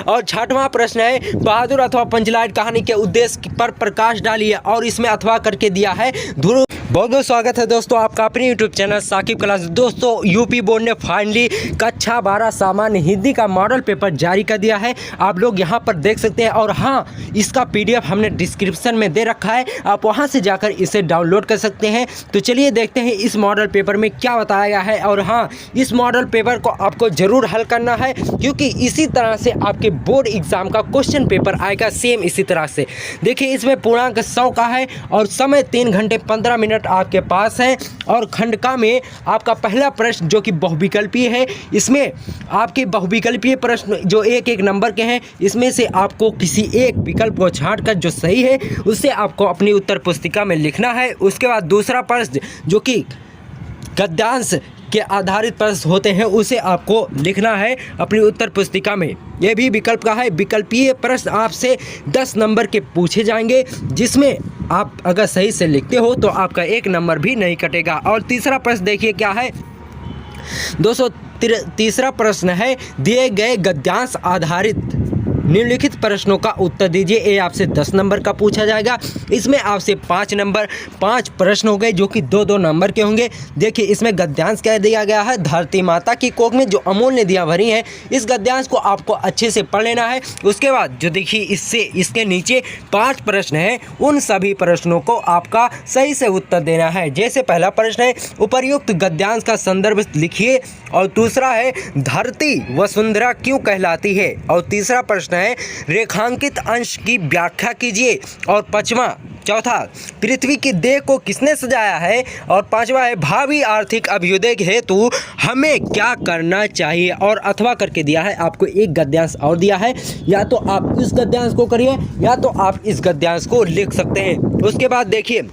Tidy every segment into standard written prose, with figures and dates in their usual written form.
और 6वां प्रश्न है बहादुर अथवा पंचलाइट कहानी के उद्देश्य पर प्रकाश डालिए और इसमें अथवा करके दिया है ध्रुव। बहुत बहुत स्वागत है दोस्तों आपका अपने यूट्यूब चैनल साकिब क्लास। दोस्तों यूपी बोर्ड ने फाइनली कक्षा 12 सामान्य हिंदी का मॉडल पेपर जारी कर दिया है, आप लोग यहां पर देख सकते हैं। और हाँ, इसका PDF हमने डिस्क्रिप्शन में दे रखा है, आप वहां से जाकर इसे डाउनलोड कर सकते हैं। तो चलिए देखते हैं इस मॉडल पेपर में क्या बताया गया है। और हाँ, इस मॉडल पेपर को आपको ज़रूर हल करना है क्योंकि इसी तरह से आपके बोर्ड एग्जाम का क्वेश्चन पेपर आएगा सेम इसी तरह से। देखिए इसमें पूर्णांक 100 का है और समय 3 घंटे 15 मिनट आपके पास है। और खंडका में आपका पहला प्रश्न जो कि बहुविकल्पीय है, इसमें आपके बहुविकल्पीय प्रश्न जो एक एक नंबर के हैं, इसमें से आपको किसी एक विकल्प को छांटकर जो सही है उससे आपको अपनी उत्तर पुस्तिका में लिखना है। उसके बाद दूसरा प्रश्न जो कि गद्यांश के आधारित प्रश्न होते हैं उसे आपको लिखना है अपनी उत्तर पुस्तिका में। यह भी विकल्प का है। विकल्पीय प्रश्न आपसे 10 नंबर के पूछे जाएंगे, जिसमें आप अगर सही से लिखते हो तो आपका 1 नंबर भी नहीं कटेगा। और तीसरा प्रश्न देखिए क्या है दोस्तों, तीसरा प्रश्न है दिए गए गद्यांश आधारित निम्नलिखित प्रश्नों का उत्तर दीजिए। ये आपसे 10 नंबर का पूछा जाएगा। इसमें आपसे 5 प्रश्न हो गए जो कि 2-2 नंबर के होंगे। देखिए इसमें गद्यांश कह दिया गया है, धरती माता की कोख में जो अमूल्य नदियाँ भरी हैं, इस गद्यांश को आपको अच्छे से पढ़ लेना है। उसके बाद जो देखिए इसके नीचे 5 प्रश्न हैं, उन सभी प्रश्नों को आपका सही से उत्तर देना है। जैसे पहला प्रश्न है उपर्युक्त गद्यांश का संदर्भ लिखिए, और दूसरा है धरती वसुंधरा क्यों कहलाती है, और तीसरा प्रश्न है रेखांकित अंश की व्याख्या कीजिए, और चौथा पृथ्वी की देह को किसने सजाया है, और 5वां है भावी आर्थिक अभ्युदय हेतु हमें क्या करना चाहिए। और अथवा करके दिया है, आपको एक गद्यांश और दिया है, या तो आप इस गद्यांश को करिए या तो आप इस गद्यांश को लिख सकते हैं। उसके बाद देखिए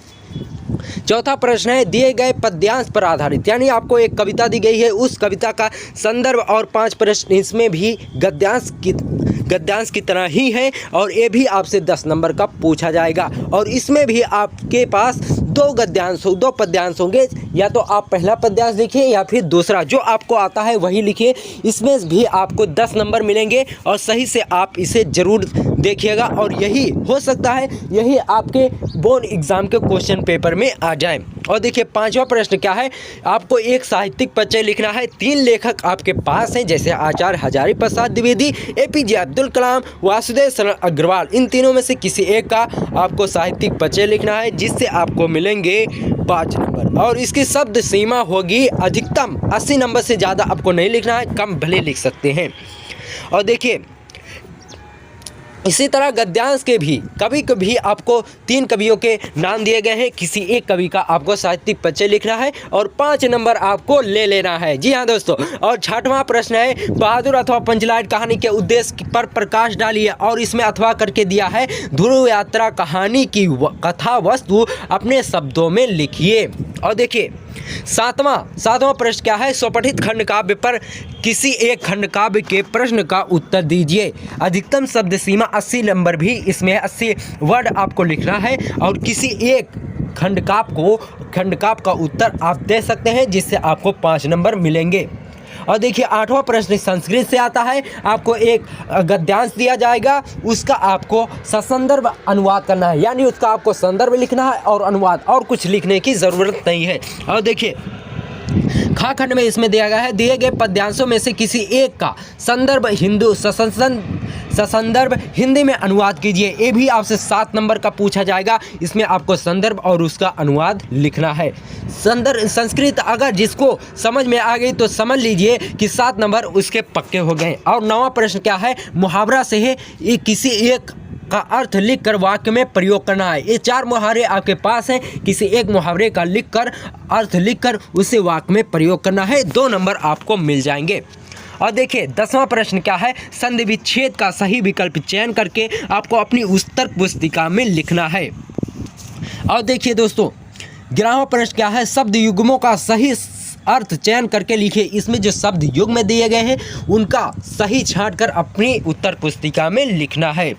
चौथा प्रश्न है दिए गए पद्यांश पर आधारित, यानी आपको एक कविता दी गई है, उस कविता का संदर्भ और 5 प्रश्न इसमें भी गद्यांश की तरह ही है, और ये भी आपसे 10 नंबर का पूछा जाएगा। और इसमें भी आपके पास 2 पद्यांश होंगे, या तो आप पहला पद्यांश लिखिए या फिर दूसरा, जो आपको आता है वही लिखिए। इसमें भी आपको 10 नंबर मिलेंगे और सही से आप इसे ज़रूर देखिएगा, और यही हो सकता है यही आपके बोर्ड एग्जाम के क्वेश्चन पेपर में आ जाए। और देखिए 5वां प्रश्न क्या है, आपको एक साहित्यिक परिचय लिखना है। 3 लेखक आपके पास हैं, जैसे आचार्य हजारी प्रसाद द्विवेदी, APJ अब्दुल कलाम, वासुदेव शरण अग्रवाल। इन तीनों में से किसी एक का आपको साहित्यिक परिचय लिखना है, जिससे आपको मिलेंगे 5 नंबर। और इसकी शब्द सीमा होगी अधिकतम 80 नंबर से ज़्यादा आपको नहीं लिखना है, कम भले लिख सकते हैं। और देखिए इसी तरह गद्यांश के भी कभी आपको 3 कवियों के नाम दिए गए हैं, किसी एक कवि का आपको साहित्यिक परिचय लिखना है और 5 नंबर आपको ले लेना है। जी हाँ दोस्तों, और 6वां प्रश्न है बहादुर अथवा पंचलाइट कहानी के उद्देश्य पर प्रकाश डालिए, और इसमें अथवा करके दिया है ध्रुव यात्रा कहानी की कथा वस्तु अपने शब्दों में लिखिए। और देखिए सातवां प्रश्न क्या है, स्वपठित खंड काव्य पर किसी एक खंड काव्य के प्रश्न का उत्तर दीजिए। अधिकतम शब्द सीमा 80 नंबर भी इसमें 80 वर्ड आपको लिखना है, और किसी एक खंडकाव्य का उत्तर आप दे सकते हैं, जिससे आपको 5 नंबर मिलेंगे। और देखिए 8वां प्रश्न संस्कृत से आता है, आपको एक गद्यांश दिया जाएगा, उसका आपको ससंदर्भ अनुवाद करना है, यानी उसका आपको संदर्भ लिखना है और अनुवाद, और कुछ लिखने की ज़रूरत नहीं है। और देखिए खा खंड में इसमें दिया गया है दिए गए पद्यांशों में से किसी एक का ससंदर्भ हिंदी में अनुवाद कीजिए। ये भी आपसे 7 नंबर का पूछा जाएगा, इसमें आपको संदर्भ और उसका अनुवाद लिखना है। संस्कृत अगर जिसको समझ में आ गई तो समझ लीजिए कि 7 नंबर उसके पक्के हो गए। और 9वां प्रश्न क्या है, मुहावरा से है ये किसी एक का अर्थ लिखकर वाक्य में प्रयोग करना है। ये 4 मुहावरे आपके पास हैं, किसी एक मुहावरे का अर्थ लिखकर उसे वाक्य में प्रयोग करना है, 2 नंबर आपको मिल जाएंगे। और देखिए 10वां प्रश्न क्या है, संधि विच्छेद का सही विकल्प चयन करके आपको अपनी उत्तर पुस्तिका में लिखना है। और देखिए दोस्तों 11वां प्रश्न क्या है, शब्द युग्मों का सही अर्थ चयन करके लिखिए। इसमें जो शब्द युग्म दिए गए हैं उनका सही छांट कर अपनी उत्तर पुस्तिका में लिखना है।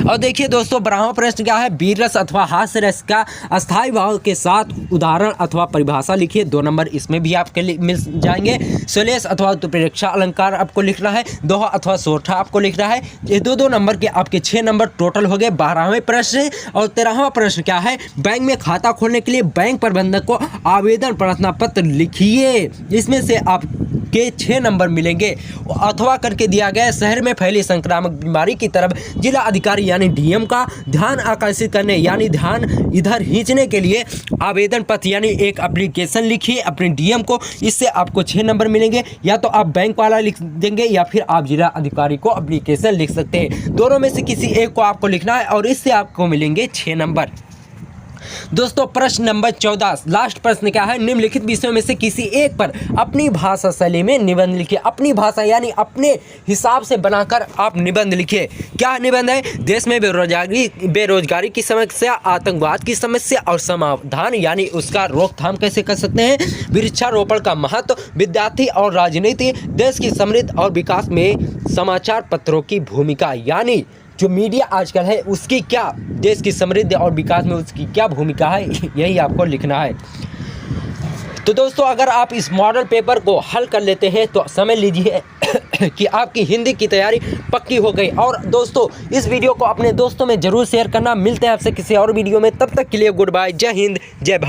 और देखिए दोस्तों, 12वां प्रश्न क्या है, वीर रस अथवा हास्य रस का अस्थायी भाव के साथ उदाहरण अथवा परिभाषा लिखिए। 2 नंबर इसमें भी आपके मिल जाएंगे। श्लेष अथवा उत्प्रेक्षा अलंकार आपको लिखना है। दोहा अथवा सोरठा आपको लिखना है। ये 2-2 नंबर के आपके 6 नंबर टोटल हो गए। 12वें प्रश्न और 13वां प्रश्न क्या है, बैंक में खाता खोलने के लिए बैंक प्रबंधक को आवेदन प्रार्थना पत्र लिखिए। इसमें से आप के 6 नंबर मिलेंगे। अथवा करके दिया गया, शहर में फैली संक्रामक बीमारी की तरफ जिला अधिकारी यानी डीएम का ध्यान आकर्षित करने यानी ध्यान इधर खींचने के लिए आवेदन पत्र यानी एक एप्लीकेशन लिखिए अपने डीएम को। इससे आपको 6 नंबर मिलेंगे। या तो आप बैंक वाला लिख देंगे या फिर आप जिला अधिकारी को एप्लीकेशन लिख सकते हैं। दोनों में से किसी एक को आपको लिखना है और इससे आपको मिलेंगे 6 नंबर। दोस्तों प्रश्न नंबर 14, लास्ट प्रश्न क्या है, निम्नलिखित विषयों में से किसी एक पर अपनी भाषा शैली में निबंध लिखिए। अपनी भाषा यानी अपने हिसाब से बनाकर आप निबंध लिखिए। क्या निबंध है, देश में बेरोजगारी की समस्या, आतंकवाद की समस्या और समाधान यानी उसका रोकथाम कैसे कर सकते हैं, वृक्षारोपण का महत्व, विद्यार्थी और राजनीति, देश की समृद्धि और विकास में समाचार पत्रों की भूमिका यानी जो मीडिया आजकल है उसकी क्या, देश की समृद्धि और विकास में उसकी क्या भूमिका है, यही आपको लिखना है। तो दोस्तों अगर आप इस मॉडल पेपर को हल कर लेते हैं तो समझ लीजिए कि आपकी हिंदी की तैयारी पक्की हो गई। और दोस्तों इस वीडियो को अपने दोस्तों में जरूर शेयर करना। मिलते हैं आपसे किसी और वीडियो में, तब तक के लिए गुड बाय, जय हिंद, जय भारत।